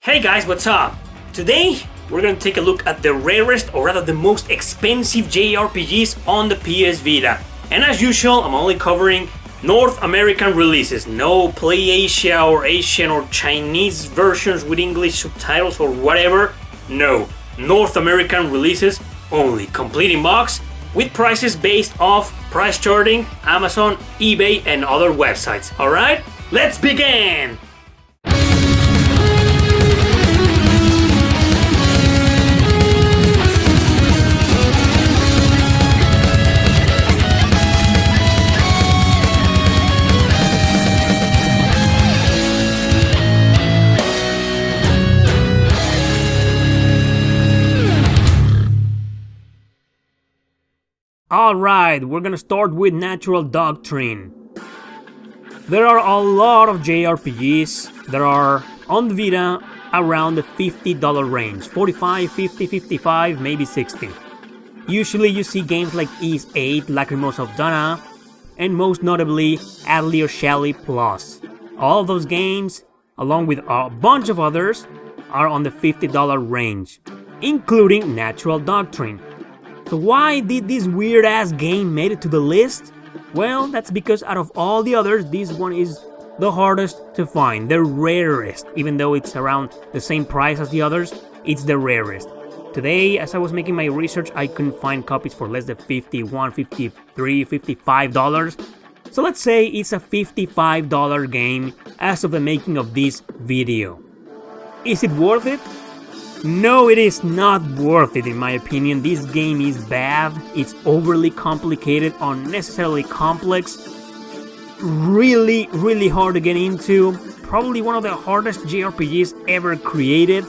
Hey guys, what's up? Today we're gonna take a look at the rarest, or rather the most expensive JRPGs on the PS Vita. And as usual, I'm only covering North American releases, no Play Asia or Asian or Chinese versions with English subtitles or whatever. No, North American releases only, complete in box, with prices based off price charting, Amazon, eBay and other websites. Alright, let's begin! Alright, we're gonna start with Natural Doctrine. There are a lot of JRPGs that are on the Vita around the $50 range. 45, 50, 55, maybe 60. Usually you see games like Ys 8, Lacrimos of Dana, and most notably Adler Shally Plus. All of those games, along with a bunch of others, are on the $50 range, including Natural Doctrine. So why did this weird ass game made it to the list? Well, that's because out of all the others, this one is the hardest to find, the rarest. Even though it's around the same price as the others, it's the rarest. Today, as I was making my research, I couldn't find copies for less than $51, $53, $55. So let's say it's a $55 game as of the making of this video. Is it worth it? No, it is not worth it in my opinion. This game is bad, it's overly complicated, unnecessarily complex, really hard to get into, probably one of the hardest JRPGs ever created,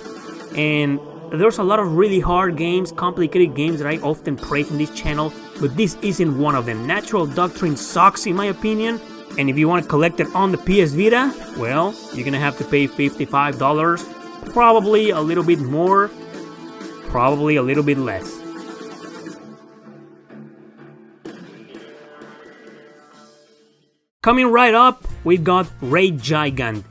and there's a lot of really hard games, complicated games that I often praise in this channel, but this isn't one of them. Natural Doctrine sucks in my opinion, and if you want to collect it on the PS Vita, well, you're gonna have to pay $55. Probably a little bit more, probably a little bit less. Coming right up, we've got Gigant.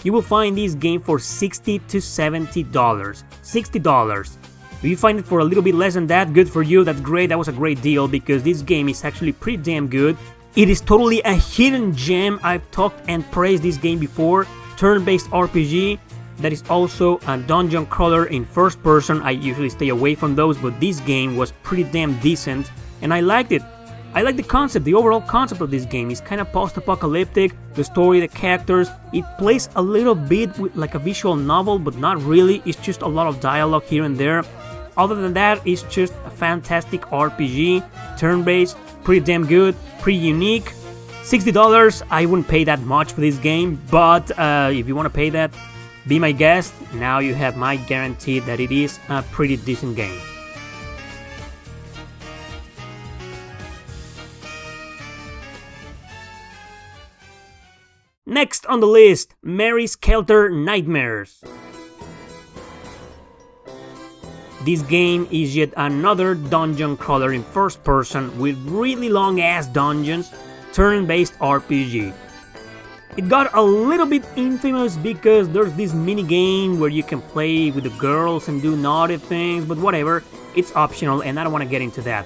You will find this game for $60 to $70. $60. If you find it for a little bit less than that, good for you, that's great, that was a great deal because this game is actually pretty damn good. It is totally a hidden gem. I've talked and praised this game before. Turn-based RPG that is also a dungeon crawler in first person. I usually stay away from those, but this game was pretty damn decent and I liked it. I like the concept, the overall concept of this game is kind of post-apocalyptic, the story, the characters, it plays a little bit with like a visual novel, but not really, it's just a lot of dialogue here and there. Other than that, it's just a fantastic RPG, turn-based, pretty damn good, pretty unique. $60, I wouldn't pay that much for this game, but if you want to pay that, be my guest. Now you have my guarantee that it is a pretty decent game. Next on the list, Skelter Nightmares. This game is yet another dungeon crawler in first person with really long ass dungeons. Turn-based RPG. It got a little bit infamous because there's this mini game where you can play with the girls and do naughty things, but whatever, it's optional and I don't want to get into that.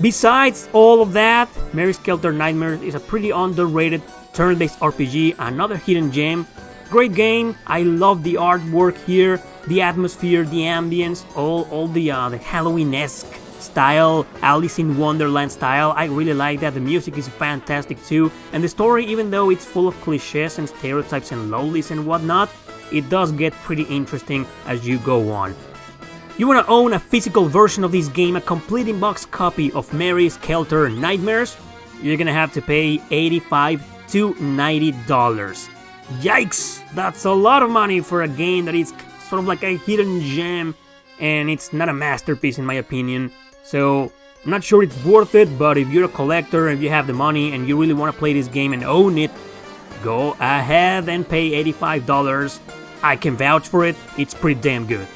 Besides all of that, Skelter Nightmares is a pretty underrated turn-based RPG, another hidden gem. Great game, I love the artwork here, the atmosphere, the ambience, all the Halloween-esque style, Alice in Wonderland style. I really like that. The music is fantastic too, and the story, even though it's full of cliches and stereotypes and lowlies and whatnot, it does get pretty interesting as you go on. You want to own a physical version of this game, a complete in-box copy of Skelter Nightmares, you're gonna have to pay $85 to $90. Yikes! That's a lot of money for a game that is sort of like a hidden gem, and it's not a masterpiece in my opinion. So, I'm not sure it's worth it, but if you're a collector, if you have the money and you really want to play this game and own it, go ahead and pay $85. I can vouch for it, it's pretty damn good.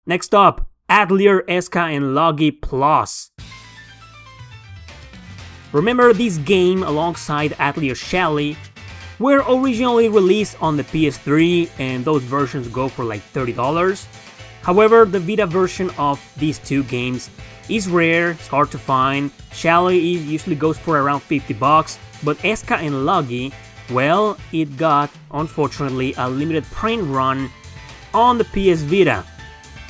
Next up, Atelier, ESCA&Logy Plus. Remember, this game, alongside Atelier Shally, were originally released on the PS3, and those versions go for like $30. However, the Vita version of these two games is rare, it's hard to find. Shally usually goes for around $50, but Escha&Logy, well, it got, unfortunately, a limited print run on the PS Vita,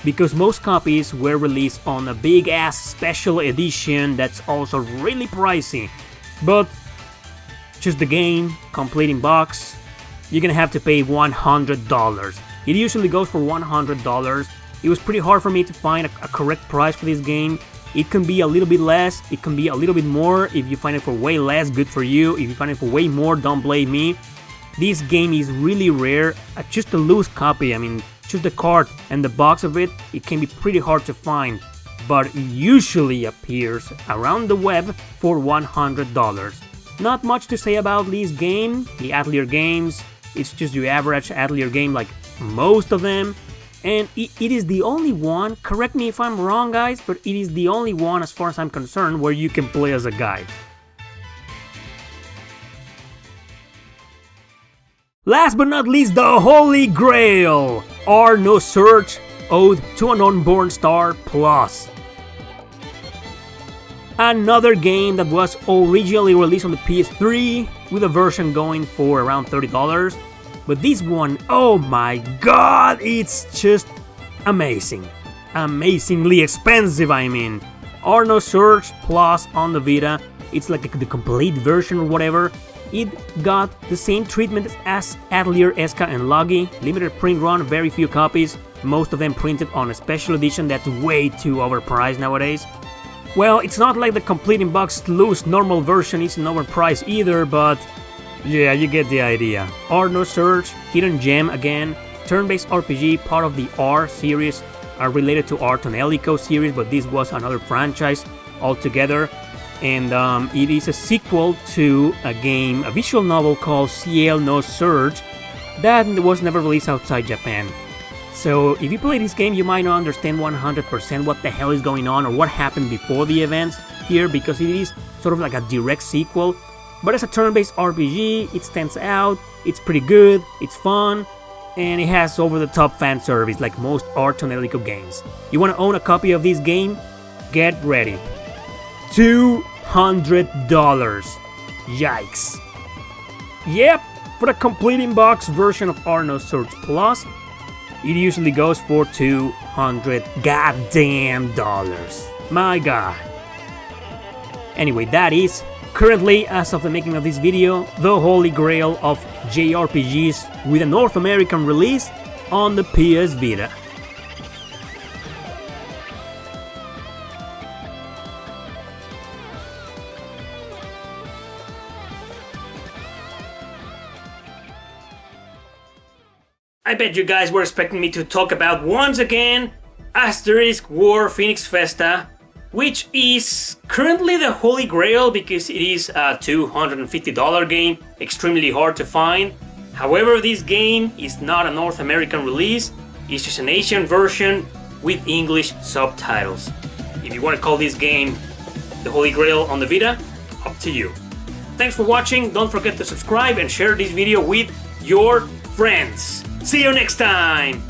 because most copies were released on a big-ass special edition that's also really pricey. But just the game, complete in box, you're gonna have to pay $100. It usually goes for $100. It was pretty hard for me to find a correct price for this game. It can be a little bit less, it can be a little bit more. If you find it for way less, good for you. If you find it for way more, don't blame me. This game is really rare. Just a loose copy, I mean, just the card and the box of it, it can be pretty hard to find. But it usually appears around the web for $100. Not much to say about this game, the Atelier games. It's just your average Atelier game like most of them. And it is the only one, correct me if I'm wrong guys, but it is the only one as far as I'm concerned where you can play as a guy. Last but not least, the Holy Grail, our Nosurge Ode to an Unborn Star Plus. Another game that was originally released on the PS3 with a version going for around $30. But this one, oh my god, it's just amazing. Amazingly expensive, I mean. Our Nosurge Plus on the Vita, it's like the complete version or whatever. It got the same treatment as Adler, Escha&Logy, limited print run, very few copies, most of them printed on a special edition that's way too overpriced nowadays. Well, it's not like the complete in box loose normal version isn't overpriced either, but yeah, you get the idea. Our Nosurge, hidden gem again, turn-based RPG, part of the R series, are related to our Tonelico series, but this was another franchise altogether. And it is a sequel to a game, a visual novel called Ciel Nosurge that was never released outside Japan. So if you play this game, you might not understand 100% what the hell is going on or what happened before the events here, because it is sort of like a direct sequel. But as a turn-based RPG, it stands out, it's pretty good, it's fun, and it has over-the-top fan service like most Art Tonelico games. You want to own a copy of this game? Get ready. $200. Yikes. Yep, for the complete in-box version of our Nosurge Plus, it usually goes for $200 goddamn dollars. My god. Anyway, that is currently, as of the making of this video, the Holy Grail of JRPGs with a North American release on the PS Vita. I bet you guys were expecting me to talk about, once again, Asterisk War Phoenix Festa, which is currently the Holy Grail because it is a $250 game, extremely hard to find. However, this game is not a North American release, it's just an Asian version with English subtitles. If you want to call this game the Holy Grail on the Vita, up to you. Thanks for watching, don't forget to subscribe and share this video with your friends. See you next time!